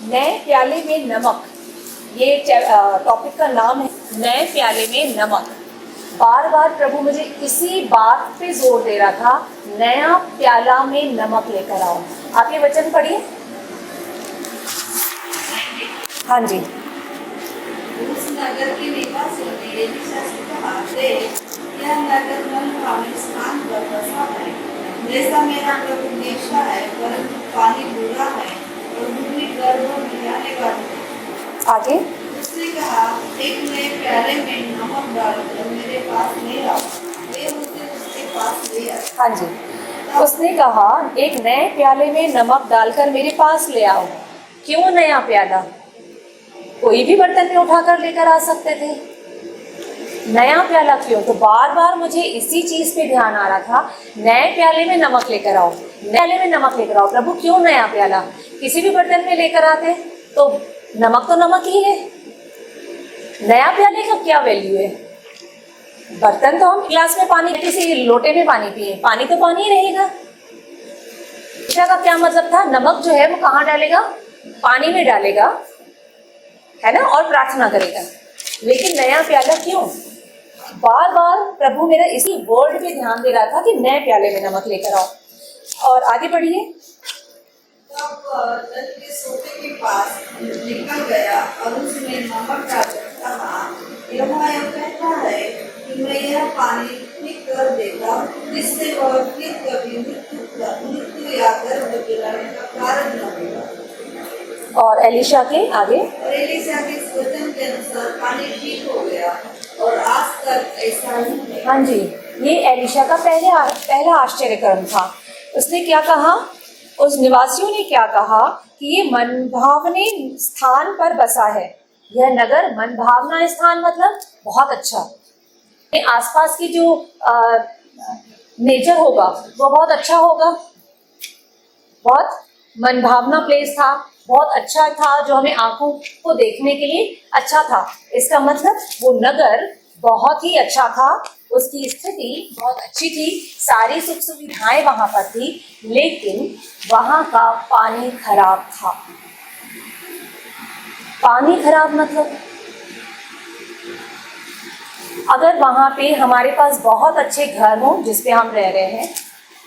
नए प्याले में नमक, ये टॉपिक का नाम है, नए प्याले में नमक। बार बार प्रभु मुझे इसी बात पे जोर दे रहा था, नया प्याला में नमक लेकर आओ। आप ये वचन पढ़िए। हाँ जी। उस नगर के निवासियों ने एलीशा से कहा, देख, यह नगर मनभावन स्थान पर बसा है, जैसा मेरा प्रभु नेशा है, परंतु पानी बुरा है और भूमि गर्भ में जाने वाली है। आगे उसने कहा, एक नए प्याले में नमक डालकर मेरे पास ले आओ। वे उसे उसके पास ले आए। हाँ जी। उसने कहा, एक नए प्याले में नमक डालकर मेरे पास ले आओ। क्यों नया प्याला? कोई भी बर्तन में उठाकर लेकर आ सकते थे। नया प्याला क्यों? तो बार बार मुझे इसी चीज पे ध्यान आ रहा था, नए प्याले में नमक लेकर आओ, नए प्याले में नमक लेकर आओ। प्रभु क्यों नया प्याला? किसी भी बर्तन में लेकर आते तो नमक तो नमक ही है, नया प्याले का क्या वैल्यू है? बर्तन तो हम गिलास में पानी, किसी लोटे में पानी पिए, पानी तो पानी ही रहेगा। का क्या मतलब था? नमक जो है वो कहाँ डालेगा? पानी में डालेगा, है ना, और प्रार्थना करेगा। लेकिन नया प्याला क्यों? बार बार प्रभु मेरा इसी वर्ड पे ध्यान दे रहा था कि नए प्याले में नमक लेकर आओ। और आगे बढ़िए। तब नल के सोते के पास निकल गया और उसमें नमक डालकर कहा, यहोवा कहता है कि मैं यह पानी ठीक कर देता, जिससे वह फिर कभी मृत्यु या गर्भ गिराने का कारण न होगा। और एलीशा के आगे, और एलीशा के वचन के अनुसार पानी ठीक हो गया और आज तक ऐसा ही है। हाँ जी, ये एलीशा का पहला आश्चर्य कर्म था। उसने क्या कहा? उस निवासियों ने क्या कहा कि ये मनभावने स्थान पर बसा है। यह नगर मनभावना स्थान मतलब बहुत अच्छा, आसपास की जो नेचर होगा वो बहुत अच्छा होगा, बहुत मनभावना प्लेस था, बहुत अच्छा था, जो हमें आंखों को देखने के लिए अच्छा था। इसका मतलब वो नगर बहुत ही अच्छा था, उसकी स्थिति बहुत अच्छी थी, सारी सुख सुविधाएं वहां पर थी, लेकिन वहां का पानी खराब था। पानी खराब मतलब अगर वहां पे हमारे पास बहुत अच्छे घर हो जिसपे हम रह रहे हैं,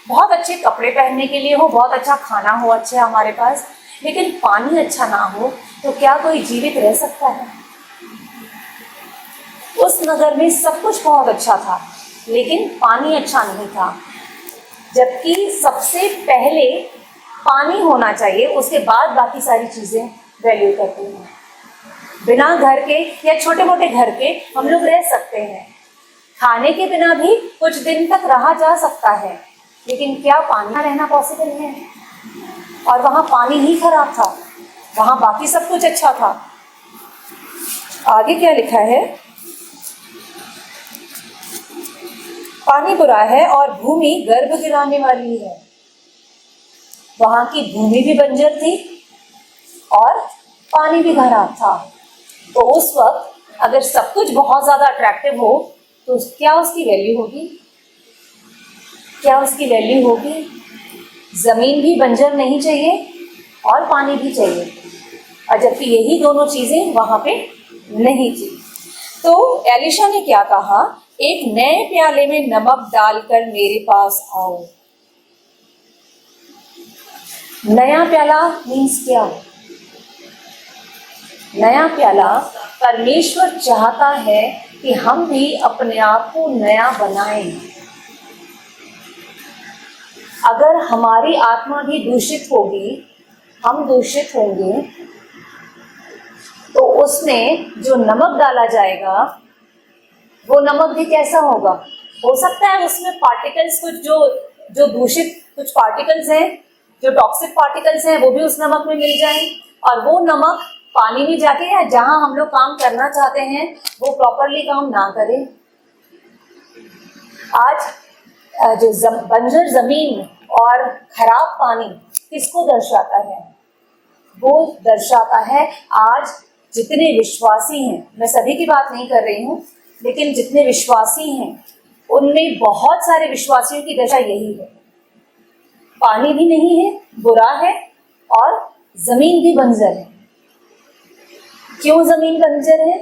बहुत अच्छे कपड़े पहनने के लिए हो, बहुत अच्छा खाना हो अच्छे हमारे पास, लेकिन पानी अच्छा ना हो, तो क्या कोई जीवित रह सकता है? उस नगर में सब कुछ बहुत अच्छा था, लेकिन पानी अच्छा नहीं था। जबकि सबसे पहले पानी होना चाहिए, उसके बाद बाकी सारी चीजें वैल्यू करती हैं। बिना घर के या छोटे मोटे घर के हम लोग रह सकते हैं, खाने के बिना भी कुछ दिन तक रहा जा सकता है, लेकिन क्या पानी रहना पॉसिबल है? और वहां पानी ही खराब था, वहां बाकी सब कुछ अच्छा था। आगे क्या लिखा है? पानी बुरा है और भूमि गर्भ गिराने वाली है। वहां की भूमि भी बंजर थी और पानी भी खराब था। तो उस वक्त अगर सब कुछ बहुत ज्यादा अट्रैक्टिव हो तो क्या उसकी वैल्यू होगी? क्या उसकी वैल्यू होगी? जमीन भी बंजर नहीं चाहिए और पानी भी चाहिए, और जबकि यही दोनों चीजें वहां पे नहीं थी। तो एलीशा ने क्या कहा? एक नए प्याले में नमक डालकर मेरे पास आओ। नया प्याला मीन्स क्या? नया प्याला, परमेश्वर चाहता है कि हम भी अपने आप को नया बनाएं। अगर हमारी आत्मा भी दूषित होगी, हम दूषित होंगे, तो उसमें जो नमक डाला जाएगा वो नमक भी कैसा होगा? हो सकता है उसमें पार्टिकल्स, कुछ जो दूषित कुछ पार्टिकल्स हैं, जो टॉक्सिक पार्टिकल्स हैं, वो भी उस नमक में मिल जाए, और वो नमक पानी में जाके या जहां हम लोग काम करना चाहते हैं वो प्रॉपरली काम ना करें। आज जो बंजर जमीन और खराब पानी किसको दर्शाता है? वो दर्शाता है आज जितने विश्वासी हैं, मैं सभी की बात नहीं कर रही हूँ, लेकिन जितने विश्वासी हैं उनमें बहुत सारे विश्वासियों की दशा यही है। पानी भी नहीं है, बुरा है, और जमीन भी बंजर है। क्यों जमीन बंजर है?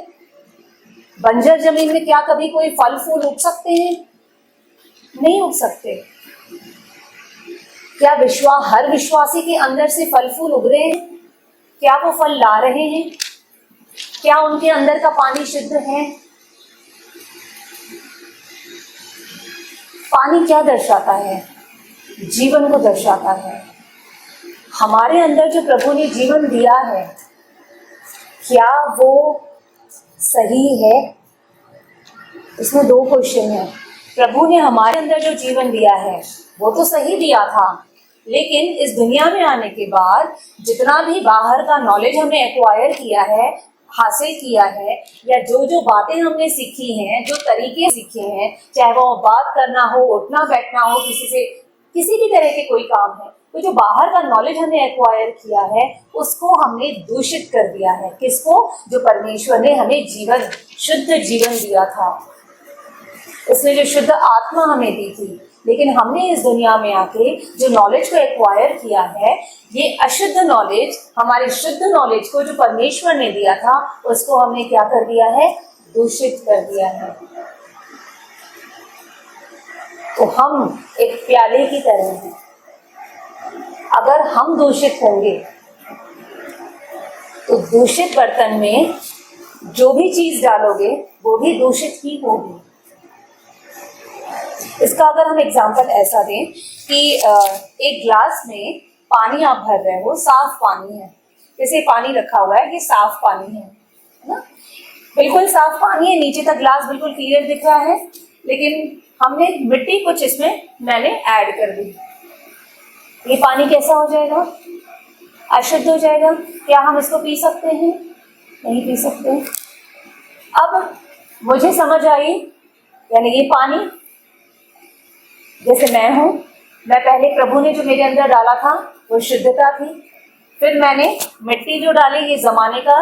बंजर जमीन में क्या कभी कोई फल फूल उग सकते हैं? नहीं उग सकते। क्या हर विश्वासी के अंदर से फल फूल उग रहे हैं? क्या वो फल ला रहे हैं? क्या उनके अंदर का पानी शुद्ध है? पानी क्या दर्शाता है? जीवन को दर्शाता है। हमारे अंदर जो प्रभु ने जीवन दिया है, क्या वो सही है? इसमें दो क्वेश्चन है। प्रभु ने हमारे अंदर जो जीवन दिया है वो तो सही दिया था, लेकिन इस दुनिया में आने के बाद जितना भी बाहर का नॉलेज हमने एक्वायर किया है, हासिल किया है, या जो जो बातें हमने सीखी हैं, जो तरीके सीखे हैं, चाहे वो बात करना हो, उठना बैठना हो, किसी से किसी भी तरह के कोई काम है, तो जो बाहर का नॉलेज हमने एक्वायर किया है उसको हमने दूषित कर दिया है। किसको? जो परमेश्वर ने हमें जीवन, शुद्ध जीवन दिया था, उसने जो शुद्ध आत्मा हमें दी थी। लेकिन हमने इस दुनिया में आके जो नॉलेज को एक्वायर किया है, ये अशुद्ध नॉलेज, हमारे शुद्ध नॉलेज को जो परमेश्वर ने दिया था, उसको हमने क्या कर दिया है? दूषित कर दिया है। तो हम एक प्याले की तरह हैं। अगर हम दूषित होंगे तो दूषित बर्तन में जो भी चीज डालोगे वो भी दूषित ही होगी। इसका अगर हम एग्जांपल ऐसा दें कि एक ग्लास में पानी आप भर रहे हो, साफ पानी है, जैसे पानी रखा हुआ है, ये साफ पानी है ना, बिल्कुल साफ पानी है, नीचे तक ग्लास बिल्कुल क्लियर दिख रहा है, लेकिन हमने मिट्टी कुछ इसमें मैंने ऐड कर दी। ये पानी कैसा हो जाएगा? अशुद्ध हो जाएगा। क्या हम इसको पी सकते हैं? नहीं पी सकते। अब मुझे समझ आई, यानी ये पानी, जैसे मैं हूँ, मैं पहले प्रभु ने जो मेरे अंदर डाला था वो शुद्धता थी, फिर मैंने मिट्टी जो डाली, ये जमाने का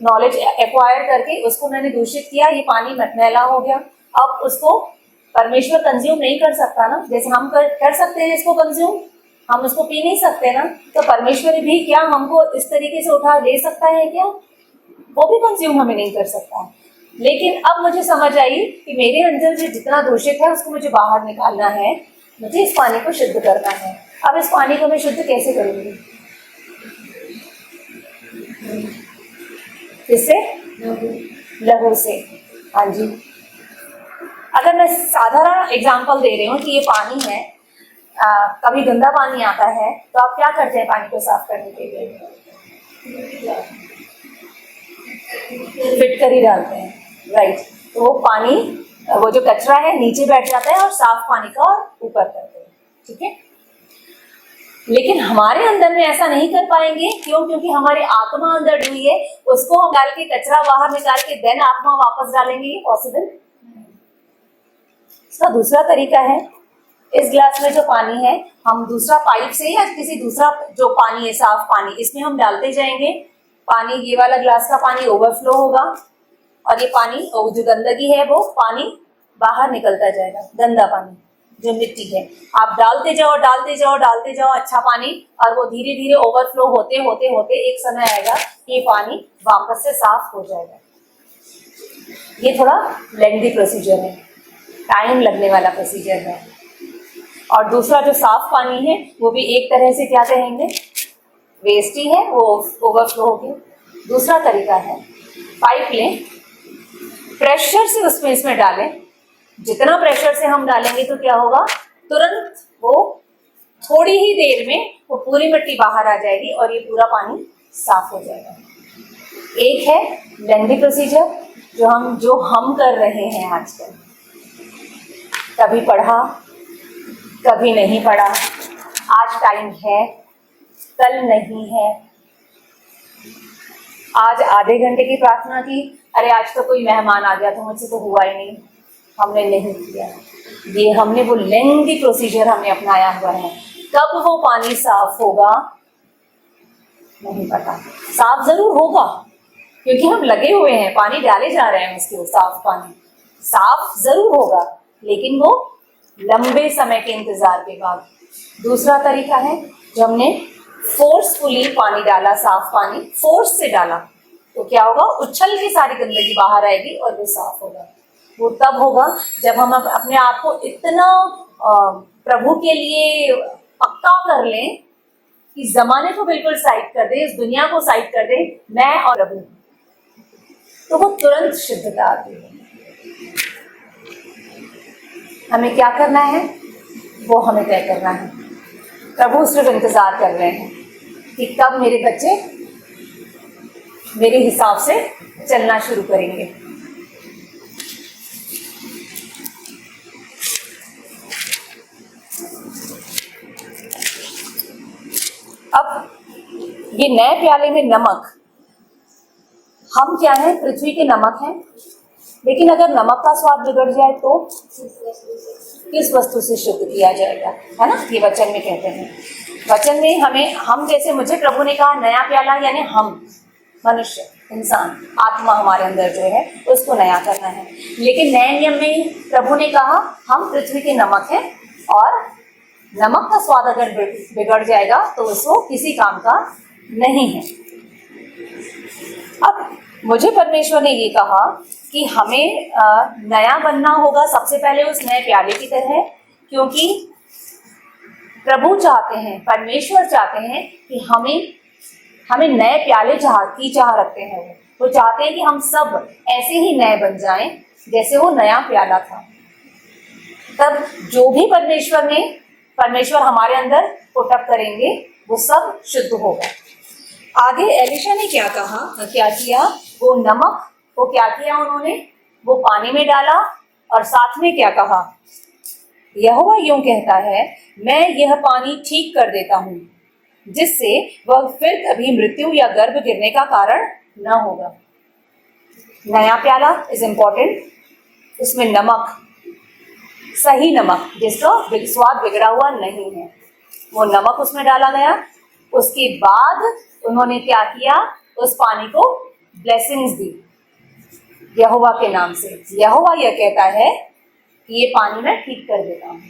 नॉलेज एक्वायर करके उसको मैंने दूषित किया, ये पानी मैला हो गया। अब उसको परमेश्वर कंज्यूम नहीं कर सकता ना, जैसे हम कर सकते हैं इसको कंज्यूम, हम उसको पी नहीं सकते ना, तो परमेश्वर भी क्या हमको इस तरीके से उठा ले सकता है क्या? वो भी कंज्यूम हमें नहीं कर सकता। लेकिन अब मुझे समझ आई कि मेरे अंदर जो जितना दूषित है उसको मुझे बाहर निकालना है, मुझे इस पानी को शुद्ध करना है। अब इस पानी को मैं शुद्ध कैसे करूँगी? किससे? लहू से। हाँ जी। अगर मैं साधारण एग्जांपल दे रही हूँ कि ये पानी है, कभी गंदा पानी आता है तो आप क्या करते हैं पानी को साफ करने के लिए? फिटकरी डालते हैं, राइट। तो वो पानी, वो जो कचरा है नीचे बैठ जाता है और साफ पानी का और ऊपर करते हैं, ठीक है। लेकिन हमारे अंदर में ऐसा नहीं कर पाएंगे। क्यों? क्योंकि हमारी आत्मा अंदर डूबी है, उसको हम डाल के कचरा बाहर निकाल के देन आत्मा वापस डालेंगे, ये पॉसिबल? इसका दूसरा तरीका है, इस ग्लास में जो पानी है हम दूसरा पाइप से या किसी दूसरा जो पानी है, साफ पानी, इसमें हम डालते जाएंगे। पानी, ये वाला ग्लास का पानी ओवरफ्लो होगा और ये पानी, जो गंदगी है वो पानी बाहर निकलता जाएगा, गंदा पानी जो मिट्टी है। आप डालते जाओ डालते जाओ डालते जाओ अच्छा पानी, और वो धीरे धीरे ओवरफ्लो होते होते होते एक समय आएगा ये पानी वापस से साफ हो जाएगा। ये थोड़ा लेंथी प्रोसीजर है, टाइम लगने वाला प्रोसीजर है। और दूसरा जो साफ पानी है वो भी एक तरह से क्या कहेंगे, वेस्ट ही है, वो ओवरफ्लो हो गया। दूसरा तरीका है, पाइप लें, प्रेशर से उसमें इसमें डालें। जितना प्रेशर से हम डालेंगे तो क्या होगा, तुरंत वो थोड़ी ही देर में वो पूरी मिट्टी बाहर आ जाएगी और ये पूरा पानी साफ हो जाएगा। एक है लेंथी प्रोसीजर जो हम कर रहे हैं आजकल। कभी पढ़ा, कभी नहीं पढ़ा, आज टाइम है, कल नहीं है। आज आधे घंटे की प्रार्थना की, अरे आज तो कोई मेहमान आ गया तो मुझसे तो हुआ ही नहीं, हमने नहीं किया। ये हमने वो लेंथी प्रोसीजर हमने अपनाया हुआ है। कब वो पानी साफ होगा नहीं पता। साफ जरूर होगा क्योंकि हम लगे हुए हैं, पानी डाले जा रहे हैं उसके, साफ पानी साफ जरूर होगा, लेकिन वो लंबे समय के इंतजार के बाद। दूसरा तरीका है जो हमने फोर्सफुली पानी डाला, साफ पानी फोर्स से डाला, तो क्या होगा, उछल के सारी गंदगी बाहर आएगी और वो साफ होगा। वो तब होगा जब हम अपने आप को इतना प्रभु के लिए पक्का कर लें कि जमाने को बिल्कुल साइड कर दे, इस दुनिया को साइड कर दे, मैं और प्रभु, तो वो तुरंत शुद्धता आती है। हमें क्या करना है वो हमें तय करना है। प्रभु सिर्फ इंतजार कर रहे हैं कि कब मेरे बच्चे मेरे हिसाब से चलना शुरू करेंगे। अब ये नए प्याले में नमक, हम क्या हैं, पृथ्वी के नमक हैं, लेकिन अगर नमक का स्वाद बिगड़ जाए तो किस वस्तु से शुद्ध किया जाएगा, है ना। ये वचन में कहते हैं, वचन में हमें, हम जैसे, मुझे प्रभु ने कहा नया प्याला, यानी हम मनुष्य, इंसान, आत्मा हमारे अंदर जो है उसको नया करना है। लेकिन नए नियम में प्रभु ने कहा हम पृथ्वी के नमक हैं, और नमक का स्वाद अगर बिगड़ जाएगा तो उसको किसी काम का नहीं है। अब मुझे परमेश्वर ने ये कहा कि हमें नया बनना होगा सबसे पहले उस नए प्याले की तरह, क्योंकि प्रभु चाहते हैं, परमेश्वर चाहते हैं कि हमें नए प्याले की चाह रखते हैं। वो चाहते हैं कि हम सब ऐसे ही नए बन जाएं जैसे वो नया प्याला था। तब जो भी परमेश्वर हमारे अंदर पुटअप करेंगे वो सब शुद्ध होगा। आगे एलिशा ने क्या किया, वो नमक को क्या किया उन्होंने, वो पानी में डाला, और साथ में क्या कहा, यहोवा यूं कहता है मैं यह पानी ठीक कर देता हूं, जिससे वह फिर कभी मृत्यु या गर्भ गिरने का कारण न होगा। नया प्याला इज इंपॉर्टेंट, उसमें नमक, सही नमक जिसका स्वाद बिगड़ा हुआ नहीं है, वो नमक उसमें डाला गया। उसके बाद उन्होंने क्या किया, उस पानी को ब्लेसिंग्स दी यहोवा के नाम से। यहोवा यह कहता है कि ये पानी मैं ठीक कर देता हूँ,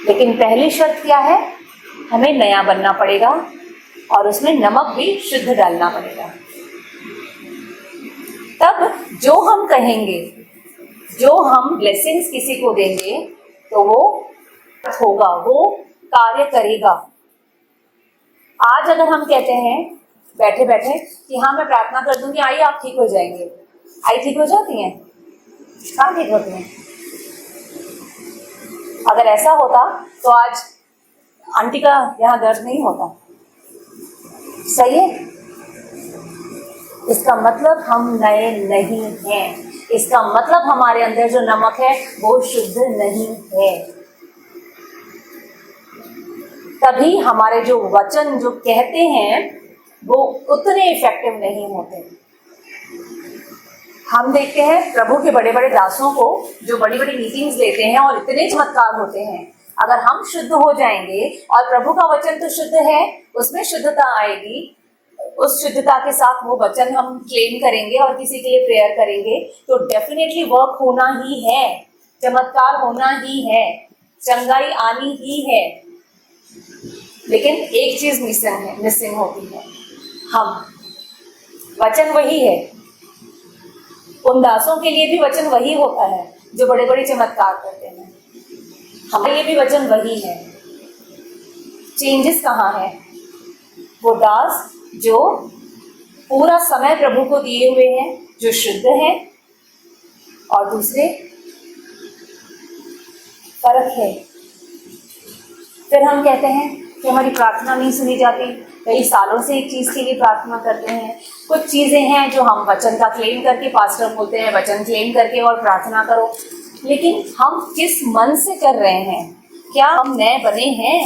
लेकिन पहली शर्त क्या है, हमें नया बनना पड़ेगा और उसमें नमक भी शुद्ध डालना पड़ेगा। तब जो हम कहेंगे, जो हम ब्लेसिंग्स किसी को देंगे तो वो होगा, वो कार्य करेगा। आज अगर हम कहते हैं बैठे बैठे कि हाँ मैं प्रार्थना कर दूंगी, आइए आप ठीक हो जाएंगे, आई ठीक हो जाती हैं, कहाँ ठीक होती हैं। अगर ऐसा होता तो आज आंटी का यहाँ दर्द नहीं होता, सही है। इसका मतलब हम नए नहीं हैं, इसका मतलब हमारे अंदर जो नमक है वो शुद्ध नहीं है। तभी हमारे जो वचन जो कहते हैं वो उतने इफेक्टिव नहीं होते। हम देखते हैं प्रभु के बड़े बड़े दासों को जो बड़ी बड़ी मीटिंग्स लेते हैं और इतने चमत्कार होते हैं। अगर हम शुद्ध हो जाएंगे और प्रभु का वचन तो शुद्ध है, उसमें शुद्धता आएगी, उस शुद्धता के साथ वो वचन हम क्लेम करेंगे और किसी के लिए प्रेयर करेंगे तो डेफिनेटली वर्क होना ही है, चमत्कार होना ही है, चंगाई आनी ही है। लेकिन एक चीज मिसिंग होती है, हम, वचन वही है, उन दासों के लिए भी वचन वही होता है जो बड़े बड़े चमत्कार करते हैं, हमारे लिए भी वचन वही है। चेंजेस कहाँ है? वो दास जो पूरा समय प्रभु को दिए हुए हैं, जो शुद्ध है, और दूसरे फर्क है। फिर हम कहते हैं कि हमारी प्रार्थना नहीं सुनी जाती, कई सालों से एक चीज के लिए प्रार्थना करते हैं। कुछ चीजें हैं जो हम वचन का क्लेम करके, पास्टर बोलते हैं वचन क्लेम करके और प्रार्थना करो, लेकिन हम किस मन से कर रहे हैं? क्या हम नए बने हैं?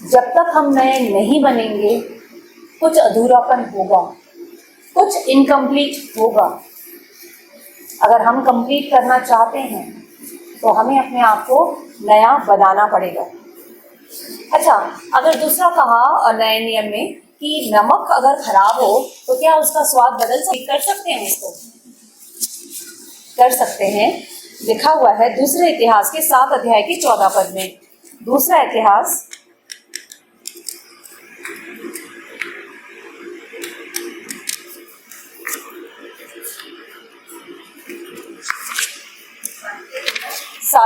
जब तक हम नए नहीं बनेंगे कुछ अधूरापन होगा, कुछ इनकम्प्लीट होगा। अगर हम कंप्लीट करना चाहते हैं तो हमें अपने आप को नया बनाना पड़ेगा। अच्छा, अगर दूसरा कहा नए नियम में कि नमक अगर खराब हो तो क्या उसका स्वाद कर सकते हैं? इसको कर सकते हैं। लिखा हुआ है दूसरे इतिहास के 7 अध्याय की 14 पद में। दूसरा इतिहास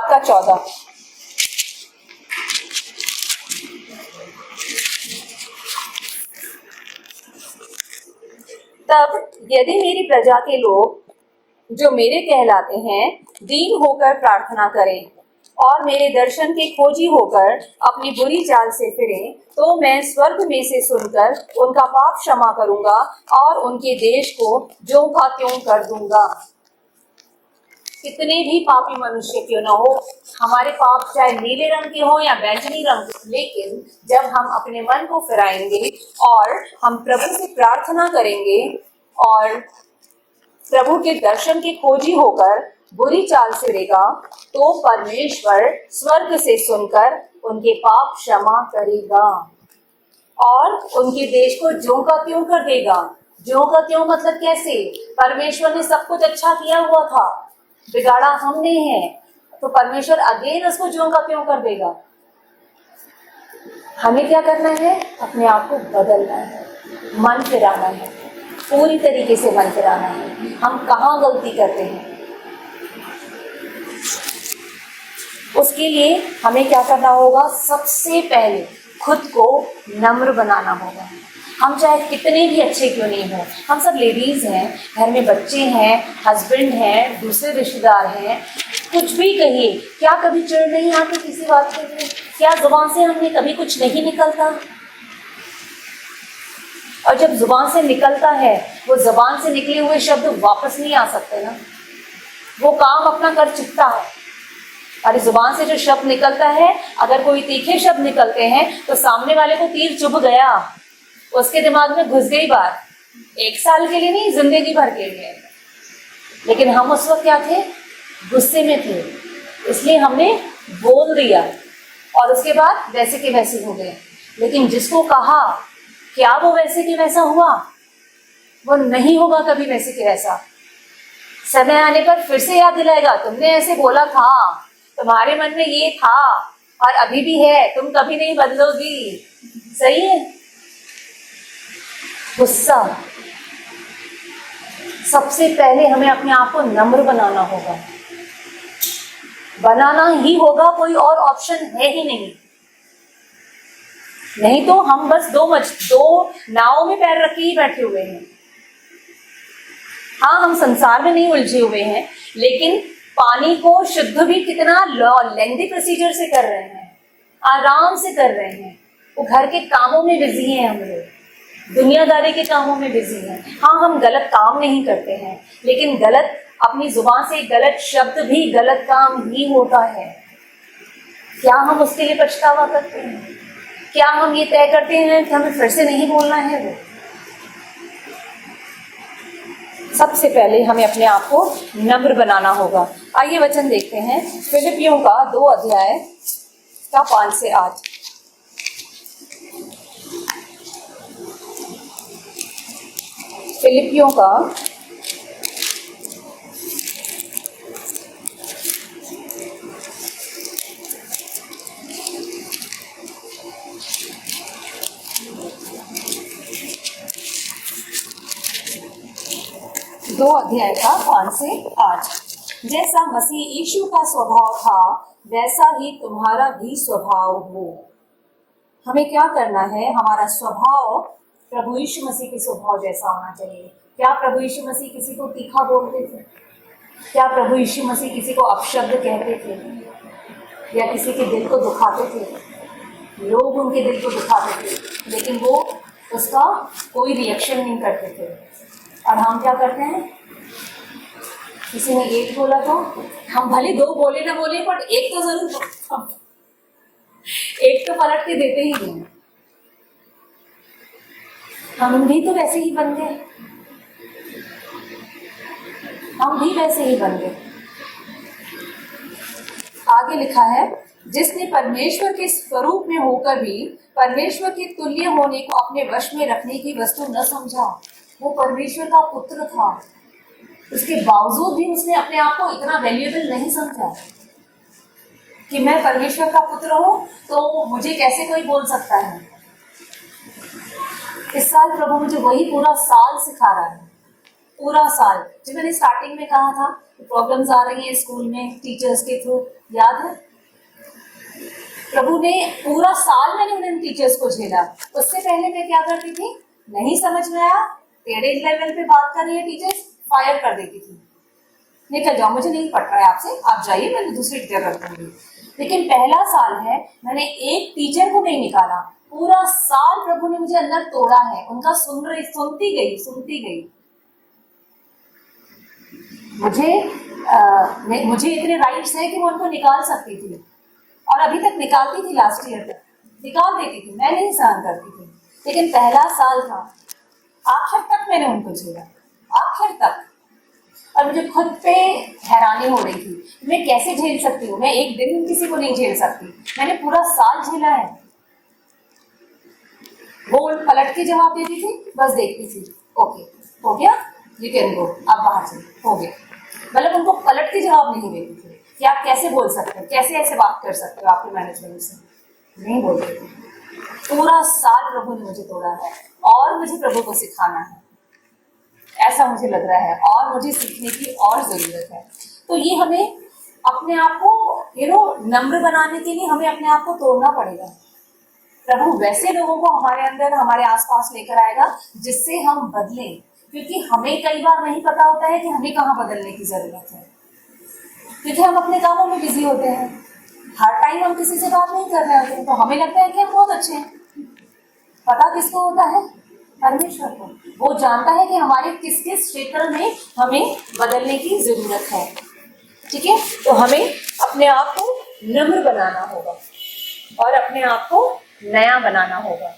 आपका 14। तब यदि मेरी प्रजा के लोग जो मेरे कहलाते हैं दीन होकर प्रार्थना करें और मेरे दर्शन के खोजी होकर अपनी बुरी चाल से फिरें, तो मैं स्वर्ग में से सुनकर उनका पाप क्षमा करूंगा और उनके देश को ज्यों का त्यों कर दूंगा। कितने भी पापी मनुष्य क्यों न हो, हमारे पाप चाहे नीले रंग के हो या बैंगनी रंग के, लेकिन जब हम अपने मन को फिराएंगे और हम प्रभु से प्रार्थना करेंगे और प्रभु के दर्शन के खोजी होकर बुरी चाल से फिरेगा, तो परमेश्वर स्वर्ग से सुनकर उनके पाप क्षमा करेगा और उनके देश को ज्यों का त्यों कर देगा। ज्यों का त्यों मतलब कैसे? परमेश्वर ने सब कुछ अच्छा किया हुआ था, बिगाड़ा हमने है, तो परमेश्वर अगेन उसको ज्यों का त्यों कर देगा। हमें क्या करना है? अपने आप को बदलना है, मन फिराना है, पूरी तरीके से मन फिराना है। हम कहाँ गलती करते हैं, उसके लिए हमें क्या करना होगा? सबसे पहले खुद को नम्र बनाना होगा। हम चाहे कितने भी अच्छे क्यों नहीं हो, हम सब लेडीज हैं, घर में बच्चे हैं, हस्बैंड हैं, दूसरे रिश्तेदार हैं, कुछ भी कहिए, क्या कभी चिढ़ नहीं आती किसी बात के लिए? क्या जुबान से हमने कभी कुछ नहीं निकलता? और जब जुबान से निकलता है, वो जुबान से निकले हुए शब्द वापस नहीं आ सकते ना, वो काम अपना कर चुकता है। अरे जुबान से जो शब्द निकलता है, अगर कोई तीखे शब्द निकलते हैं तो सामने वाले को तीर चुभ गया, उसके दिमाग में घुस गई बात, 1 साल के लिए नहीं, जिंदगी भर के लिए। लेकिन हम उस वक्त क्या थे? गुस्से में थे, इसलिए हमने बोल दिया और उसके बाद वैसे के वैसे हो गए। लेकिन जिसको कहा, क्या वो वैसे के वैसा हुआ? वो नहीं होगा कभी वैसे के वैसा। समय आने पर फिर से याद दिलाएगा, तुमने ऐसे बोला था, तुम्हारे मन में ये था और अभी भी है, तुम कभी नहीं बदलोगी। सही है? गुस्सा। सबसे पहले हमें अपने आप को नम्र बनाना होगा, बनाना ही होगा, कोई और ऑप्शन है ही नहीं। नहीं तो हम बस दो नाव में पैर रखे ही बैठे हुए हैं। हाँ, हम संसार में नहीं उलझे हुए हैं, लेकिन पानी को शुद्ध भी कितना लेंथी प्रोसीजर से कर रहे हैं, आराम से कर रहे हैं। वो घर के कामों में बिजी हैं, हम लोग दुनियादारी के कामों में बिजी हैं। हाँ, हम गलत काम नहीं करते हैं, लेकिन गलत अपनी जुबान से गलत शब्द भी गलत काम ही होता है। क्या हम उसके लिए पछतावा करते हैं? क्या हम ये तय करते हैं कि हमें फिर से नहीं बोलना है? वो सबसे पहले हमें अपने आप को नम्र बनाना होगा। आइए वचन देखते हैं, फिलिपियों का 2 अध्याय का 5 से 8। फिलिपियों का 2 अध्याय का 5 से 8। जैसा मसीह यीशु का स्वभाव था, वैसा ही तुम्हारा भी स्वभाव हो। हमें क्या करना है? हमारा स्वभाव प्रभु यीशु मसीह के स्वभाव जैसा होना चाहिए। क्या प्रभु यीशु मसीह किसी को तीखा बोलते थे? क्या प्रभु यीशु मसीह किसी को अपशब्द कहते थे या किसी के दिल को दुखाते थे? लोग उनके दिल को दुखाते थे, लेकिन वो उसका कोई रिएक्शन नहीं करते थे। और हम क्या करते हैं? किसी ने 1 बोला तो हम भले 2 बोले ना बोले, बट 1 तो जरूर, 1 तो पलट के देते ही हैं। हम भी तो वैसे ही बन गए, हम भी वैसे ही बन गए। आगे लिखा है, जिसने परमेश्वर के स्वरूप में होकर भी परमेश्वर के तुल्य होने को अपने वश में रखने की वस्तु न समझा। वो परमेश्वर का पुत्र था, उसके बावजूद भी उसने अपने आप को इतना वैल्यूएबल नहीं समझा कि मैं परमेश्वर का पुत्र हूं, तो मुझे कैसे कोई बोल सकता है। इस साल प्रभु मुझे वही पूरा साल सिखा रहा है पूरा साल, जो मैंने स्टार्टिंग में कहा था प्रॉब्लम्स आ रही हैं स्कूल में टीचर्स के थ्रू, याद है? प्रभु ने पूरा साल मैंने उन टीचर्स को झेला। उससे पहले मैं क्या करती थी, नहीं समझ में आया, टेढ़े लेवल पे बात कर रही है टीचर्स, फायर कर देती थी, निकल जाओ, मुझे नहीं पढ़ रहा है आपसे, आप जाइए, मैं दूसरी टीचर रख दूंगी। लेकिन पहला साल है, मैंने एक टीचर को नहीं निकाला, पूरा साल प्रभु ने मुझे अंदर तोड़ा है, उनका सुनती गई। मुझे इतने राइट्स हैं कि मैं उनको निकाल सकती थी, और अभी तक निकालती थी, लास्ट ईयर तक निकाल देती थी, मैं नहीं सहन करती थी। लेकिन पहला साल था, आखिर तक मैंने उनको झेला, आखिर तक। और मुझे खुद पे हैरानी हो रही थी, मैं कैसे झेल सकती हूँ, मैं एक दिन किसी को नहीं झेल सकती, मैंने पूरा साल झेला है। वो पलट के जवाब देती थी, बस देखती थी, ओके हो गया, यू कैन गो, आप बाहर चलो, हो गया। मतलब उनको पलट के जवाब नहीं देती थी कि आप कैसे बोल सकते हो, कैसे ऐसे बात कर सकते हो आपके मैनेजमेंट से, नहीं बोलते थे। पूरा साल प्रभु ने मुझे तोड़ा है, और मुझे प्रभु को सिखाना है, ऐसा मुझे लग रहा है, और मुझे सीखने की और जरूरत है। तो ये हमें अपने आप को नम्र बनाने के लिए हमें अपने आप को तोड़ना पड़ेगा। प्रभु वैसे लोगों को हमारे अंदर, हमारे आसपास लेकर आएगा जिससे हम बदलें, क्योंकि हमें कई बार नहीं पता होता है कि हमें कहाँ बदलने की जरूरत है, क्योंकि हम अपने कामों में बिजी होते हैं, हर टाइम हम किसी से बात नहीं कर रहे होते हैं, तो हमें लगता है कि हम बहुत अच्छे हैं। पता किसको होता है? परमेश्वर को। वो जानता है कि हमारे किस किस क्षेत्र में हमें बदलने की जरूरत है। ठीक है, तो हमें अपने आप को नम्र बनाना होगा और अपने आप को नया बनाना होगा।